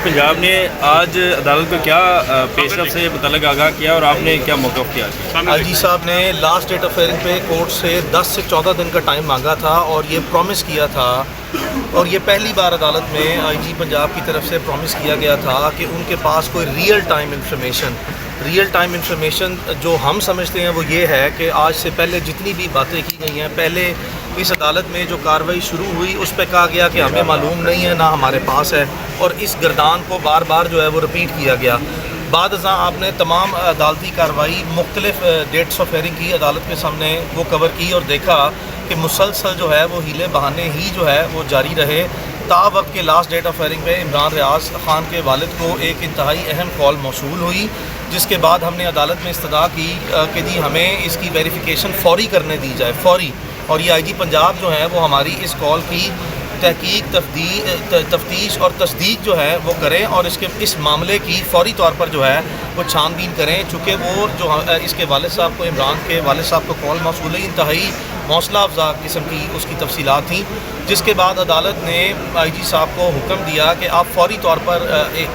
पंजाब ने आज अदालत को क्या पेशरफ से मुतल्लिक़ आगाह किया और आपने क्या मौक़िफ़ किया? आईजी साहब ने लास्ट डेट ऑफ हियरिंग पे कोर्ट से 10 से 14 दिन का टाइम मांगा था और ये प्रॉमिस किया था, और ये पहली बार अदालत में आईजी पंजाब की तरफ से प्रॉमिस किया गया था कि उनके पास कोई रियल टाइम इंफॉर्मेशन जो हम समझते हैं वो ये है कि आज से पहले जितनी भी बातें की गई हैं, पहले इस अदालत में जो कार्रवाई शुरू हुई उस पर कहा गया कि हमें मालूम नहीं है, ना हमारे पास है, और इस गर्दान को बार बार जो है वो रिपीट किया गया। बाद अज़ां आपने तमाम अदालती कार्रवाई मुख्तलिफ डेट्स ऑफ हियरिंग की अदालत के सामने वो कवर की और देखा कि मुसलसल जो है वो हीले बहाने ही जो है वो जारी रहे। ता वक्त के लास्ट डेट ऑफ हियरिंग में इमरान रियाज ख़ान के वालिद को एक इंतहाई अहम कॉल मौसूल हुई, जिसके बाद हमने अदालत में इस्तदा की कि जी हमें इसकी वेरिफिकेशन फ़ौरी करने दी जाए, फ़ौरी। और ये आईजी पंजाब जो है वो हमारी इस कॉल की तहकीक, तफ्तीश और तस्दीक जो है वो करें और इस मामले की फ़ौरी तौर पर जो है वो छानबीन करें। चूँकि वो जो इसके वालिद साहब को, इमरान के वालिद साहब को कॉल मौसूल इंतहाई हौसला अफजा किस्म की उसकी तफसीलात थी, जिसके बाद अदालत ने आईजी साहब को हुक्म दिया कि आप फ़ौरी तौर पर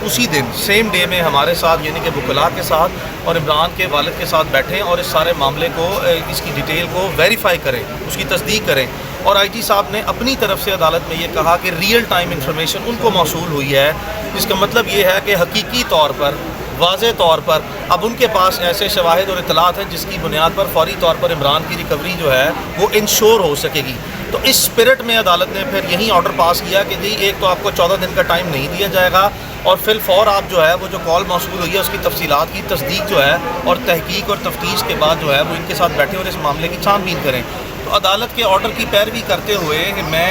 उसी दिन सेम डे में हमारे साथ यानी कि वकला के साथ और इमरान के वालिद के साथ बैठें और इस सारे मामले को, इसकी डिटेल को वेरीफाई करें, उसकी तस्दीक करें। और आईजी साहब ने अपनी तरफ से अदालत में ये कहा कि रियल टाइम इंफॉर्मेशन उनको मौसूल हुई है, जिसका मतलब ये है कि हकीकी तौर पर, वाज़े तौर पर अब उनके पास ऐसे शवाहिद और इतलात हैं जिसकी बुनियाद पर फ़ौरी तौर पर इमरान की रिकवरी जो है वो इंश्योर हो सकेगी। तो इस स्पिरिट में अदालत ने फिर यही ऑर्डर पास किया कि जी एक तो आपको 14 दिन का टाइम नहीं दिया जाएगा और फिर फ़ौर आप जो है वो जो कॉल मौसूल हुई है उसकी तफसीलात की तस्दीक जो है और तहकीक और तफ्तीश के बाद जो है वो इनके साथ बैठे और इस मामले की छानबीन करें। तो अदालत के ऑर्डर की पैरवी करते हुए मैं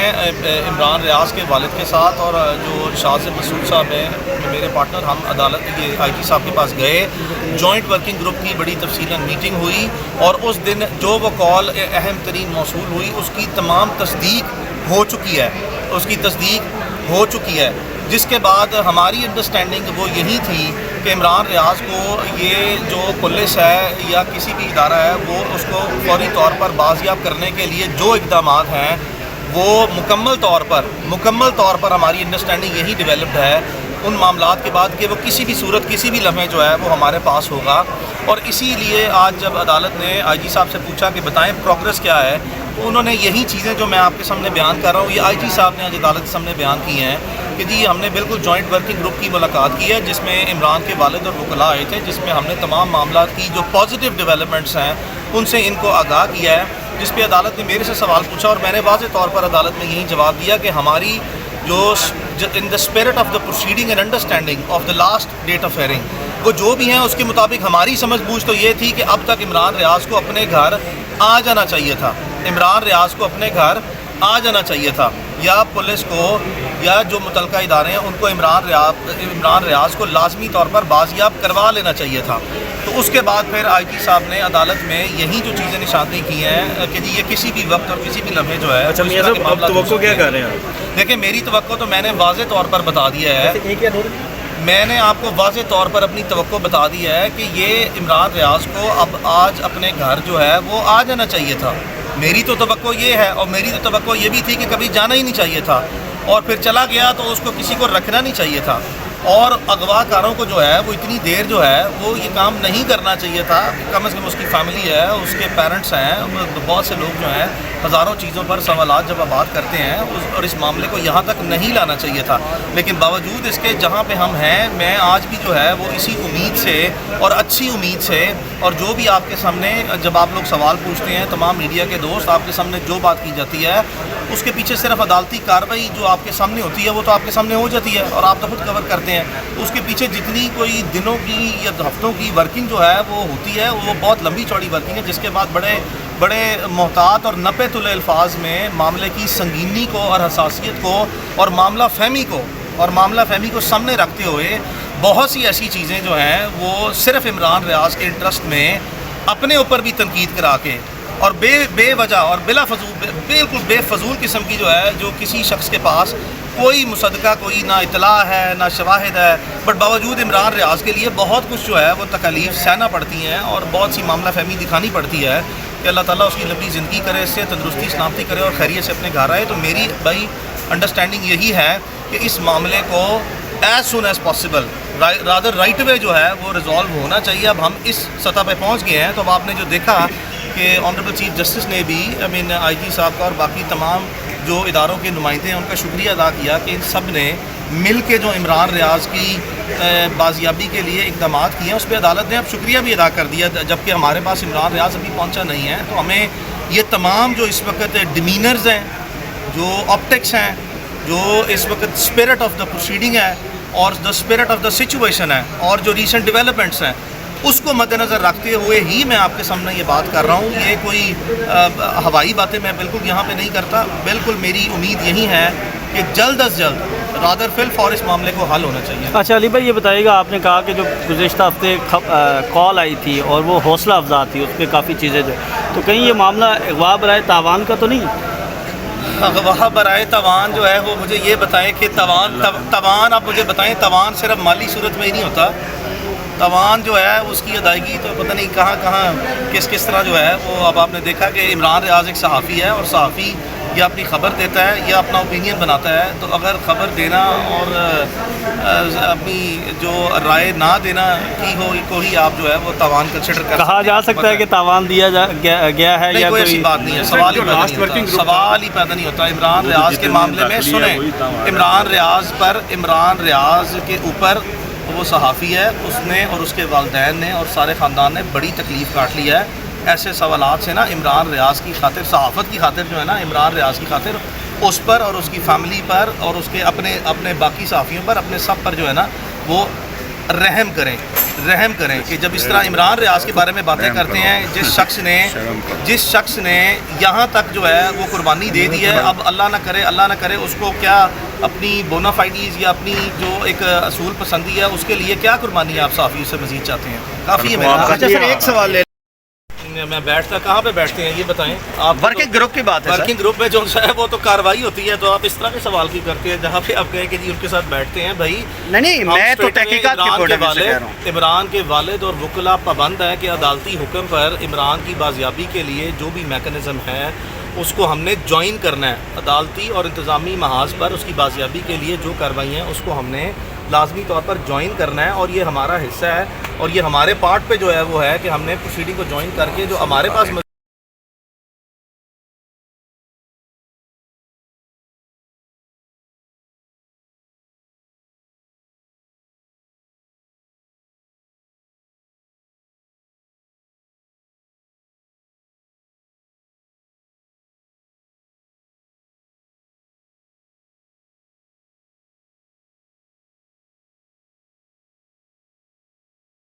इमरान रियाज के वालिद के साथ और जो शाह मसूद साहब हैं मेरे पार्टनर, हम अदालत ये आईजी साहब के पास गए। जॉइंट वर्किंग ग्रुप की बड़ी तफसीलन मीटिंग हुई और उस दिन जो वो कॉल अहम तरीन मौसूल हुई उसकी तमाम तस्दीक हो चुकी है, जिसके बाद हमारी अंडरस्टैंडिंग वो यही थी कि इमरान रियाज को ये जो पुलिस है या किसी भी इदारा है वो उसको फ़ौरी तौर पर बाजियाब करने के लिए जो इक़दामात हैं वो मुकम्मल तौर पर हमारी अंडरस्टैंडिंग यही डेवलप्ड है उन मामलात के बाद कि वो किसी भी सूरत, किसी भी लम्हे जो है वो हमारे पास होगा। और इसीलिए आज जब अदालत ने आईजी साहब से पूछा कि बताएं प्रोग्रेस क्या है, तो उन्होंने यही चीज़ें जो मैं आपके सामने बयान कर रहा हूँ ये आईजी साहब ने आज अदालत के सामने बयान की हैं कि जी हमने बिल्कुल जॉइंट वर्किंग ग्रुप की मुलाकात की है जिसमें इमरान के वालिद और वकला आए थे, जिसमें हमने तमाम मामला की जो पॉजिटिव डेवलपमेंट्स हैं उनसे इनको आगाह किया है, जिस पे अदालत ने मेरे से सवाल पूछा और मैंने वाज़े तौर पर अदालत में यही जवाब दिया कि हमारी जो in the spirit of the proceeding and understanding of the last date of hearing वो जो भी हैं उसके मुताबिक हमारी समझ बूझ तो ये थी कि अब तक इमरान रियाज को अपने घर आ जाना चाहिए था, या पुलिस को या जो मुतलका इदारे हैं उनको इमरान रियाज को लाजमी तौर पर बाजियाब करवा लेना चाहिए था। तो उसके बाद फिर आईजी साहब ने अदालत में यही जो चीज़ें निशानी की हैं कि जी ये किसी भी वक्त और किसी भी लम्हे जो है। अच्छा मियां साहब, अब तवक्को क्या कर रहे हैं? देखिए मेरी तवक्को तो मैंने वाज़े तौर पर बता दिया है, मैंने आपको वाज़े तौर पर अपनी तवक्को बता दी है कि ये इमरान रियाज को अब आज अपने घर जो है वो आ जाना चाहिए था। मेरी तो तवक्को ये है और मेरी तो तवक्को ये भी थी कि कभी जाना ही नहीं चाहिए था और फिर चला गया तो उसको किसी को रखना नहीं चाहिए था और अगवाकारों को जो है वो इतनी देर जो है वो ये काम नहीं करना चाहिए था। कम से कम उसकी फैमिली है, उसके पेरेंट्स हैं, बहुत से लोग जो हैं हज़ारों चीज़ों पर सवालात जब बात करते हैं और इस मामले को यहाँ तक नहीं लाना चाहिए था। लेकिन बावजूद इसके जहाँ पे हम हैं, मैं आज भी जो है वो इसी उम्मीद से और अच्छी उम्मीद से और जो भी आपके सामने जब आप लोग सवाल पूछते हैं, तमाम मीडिया के दोस्त आपके सामने जो बात की जाती है उसके पीछे सिर्फ अदालती कार्रवाई जो आपके सामने होती है वो तो आपके सामने हो जाती है और आप तो खुद कवर करते हैं। उसके पीछे जितनी कोई दिनों की या हफ्तों की वर्किंग जो है वो होती है वो बहुत लंबी चौड़ी वर्किंग है, जिसके बाद बड़े मोहतात और नपे तुले अल्फाज में मामले की संगीनी को और हसासियत को और मामला फहमी को सामने रखते हुए बहुत सी ऐसी चीज़ें जो हैं वो सिर्फ इमरान रियाज के इंटरेस्ट में अपने ऊपर भी तनकीद करा के और बेवजह और बिल्कुल बेफजूल किस्म की जो है, जो किसी शख्स के पास कोई मुसद्दका, कोई ना इतला है ना शवाहिद है, बट बावजूद इमरान रियाज के लिए बहुत कुछ जो है वो तकलीफ सहना पड़ती हैं और बहुत सी मामला फहमी दिखानी पड़ती है कि अल्लाह ताला उसकी लंबी ज़िंदगी करे, इससे तंदुरुस्ती सलामती करे और खैरियत से अपने घर आए। तो मेरी भाई अंडरस्टैंडिंग यही है कि इस मामले को as soon as possible rather right way جو ہے وہ ریزالو ہونا چاہیے. اب ہم اس سطح پہ پہنچ گئے ہیں تو اب آپ نے جو دیکھا کہ آنریبل چیف جسٹس نے بھی آئی جی صاحب کا اور باقی تمام جو اداروں کے نمائندے ہیں ان کا شکریہ ادا کیا کہ ان سب نے مل کے جو عمران ریاض کی بازیابی کے لیے اقدامات کیے ہیں اس پہ عدالت نے اب شکریہ بھی ادا کر دیا. جبکہ ہمارے پاس عمران ریاض ابھی پہنچا نہیں ہے تو ہمیں یہ تمام جو اس وقت ڈیمینرز ہیں, جو آپٹکس ہیں, جو اس وقت اسپرٹ آف دا پروسیڈنگ ہے اور the spirit of the situation ہے اور جو ریسنٹ ڈیولپمنٹس ہیں اس کو مد نظر رکھتے ہوئے ہی میں آپ کے سامنے یہ بات کر رہا ہوں. یہ کوئی ہوائی باتیں میں بالکل یہاں پہ نہیں کرتا. بالکل میری امید یہی ہے کہ جلد از جلد رادر فی الفور اس معاملے کو حل ہونا چاہیے. اچھا علی بھائی یہ بتائیے گا, آپ نے کہا کہ جو گزشتہ ہفتے کال آئی تھی اور وہ حوصلہ افزا تھی, اس پہ کافی چیزیں جو, تو کہیں یہ معاملہ اغوا برائے تاوان کا تو نہیں؟ اغوا برائے تاوان جو ہے وہ مجھے یہ بتائیں کہ تاوان آپ مجھے بتائیں, تاوان صرف مالی صورت میں ہی نہیں ہوتا. تاوان جو ہے اس کی ادائیگی تو پتہ نہیں کہاں کہاں کس طرح جو ہے وہ. اب آپ نے دیکھا کہ عمران ریاض ایک صحافی ہے اور صحافی یا اپنی خبر دیتا ہے یا اپنا اوپینین بناتا ہے, تو اگر خبر دینا اور اپنی جو رائے نہ دینا کی کو ہی آپ جو ہے وہ تاوان کنسیڈر کر کہا جا سکتا ہے کہ تاوان دیا گیا ہے یا کوئی ایسی بات نہیں ہے. سوال ہی پیدا نہیں ہوتا. عمران ریاض کے معاملے میں سنیں, عمران ریاض کے اوپر وہ صحافی ہے, اس نے اور اس کے والدین نے اور سارے خاندان نے بڑی تکلیف کاٹ لی ہے. ایسے سوالات سے نا عمران ریاض کی خاطر, صحافت کی خاطر جو ہے نا, عمران ریاض کی خاطر اس پر اور اس کی فیملی پر اور اس کے اپنے باقی صحافیوں پر, اپنے سب پر جو ہے نا وہ رحم کریں کہ جب اس طرح عمران ریاض کے بارے میں باتیں کرتے ہیں, جس شخص نے یہاں تک جو ہے وہ قربانی دے دی ہے, اب اللہ نہ کرے اس کو کیا اپنی بونافائیڈیز یا اپنی جو ایک اصول پسندی ہے اس کے لیے کیا قربانی آپ صحافیوں سے مزید چاہتے ہیں؟ کافی ہے میرا. اچھا سر ایک سوال لے, میں بیٹھتا کہاں پہ بیٹھتے ہیں یہ بتائیں آپ. ورکنگ گروپ کی بات ہے. ورکنگ گروپ میں جو ہے وہ تو کارروائی ہوتی ہے, تو آپ اس طرح کے سوال کی کرتے ہیں جہاں پہ آپ کہیں کہ جی ان کے ساتھ بیٹھتے ہیں. بھائی نہیں میں تو تحقیقات کی پوائنٹ آف ویو سے کہہ رہا ہوں. عمران کے والد اور وکلاء پابند ہیں کہ عدالتی حکم پر عمران کی بازیابی کے لیے جو بھی میکانزم ہے اس کو ہم نے جوائن کرنا ہے. عدالتی اور انتظامی محاذ پر اس کی بازیابی کے لیے جو کارروائی ہیں اس کو ہم نے لازمی طور پر جوائن کرنا ہے, اور یہ ہمارا حصہ ہے اور یہ ہمارے پارٹ پہ جو ہے وہ ہے کہ ہم نے پروسیڈنگ کو جوائن کر کے جو ہمارے پاس